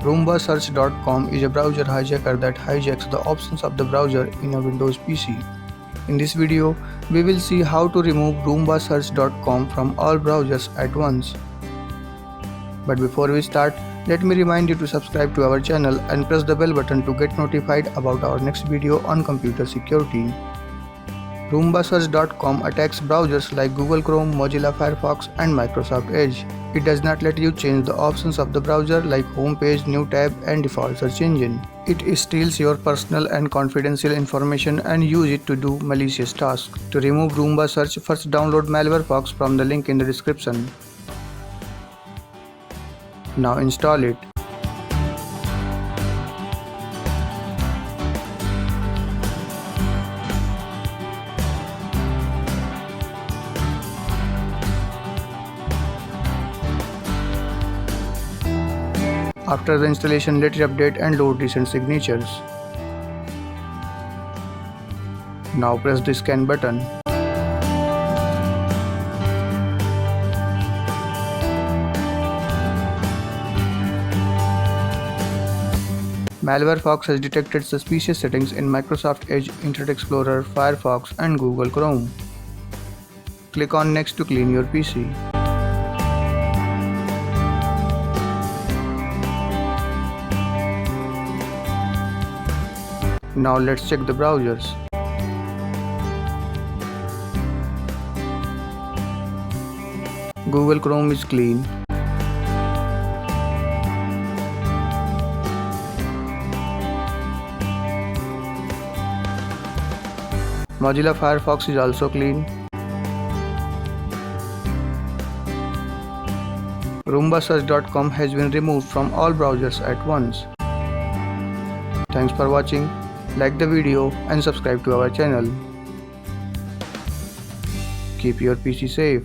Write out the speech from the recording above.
Roomba-Search.com is a browser hijacker that hijacks the options of the browser in a Windows PC. In this video, we will see how to remove Roomba-Search.com from all browsers at once. But before we start, let me remind you to subscribe to our channel and press the bell button to get notified about our next video on computer security. Roomba-Search.com attacks browsers like Google Chrome, Mozilla Firefox, and Microsoft Edge. It does not let you change the options of the browser like home page, new tab, and default search engine. It steals your personal and confidential information and use it to do malicious tasks. To remove Roomba-Search, first download Firefox from the link in the description. Now install it. After the installation, let it update and load recent signatures. Now press the scan button. Firefox has detected suspicious settings in Microsoft Edge, Internet Explorer, Firefox, and Google Chrome. Click on Next to clean your PC. Now let's check the browsers. Google Chrome is clean. Mozilla Firefox is also clean. Roomba-Search.com has been removed from all browsers at once. Thanks for watching. Like the video and subscribe to our channel. Keep your PC safe.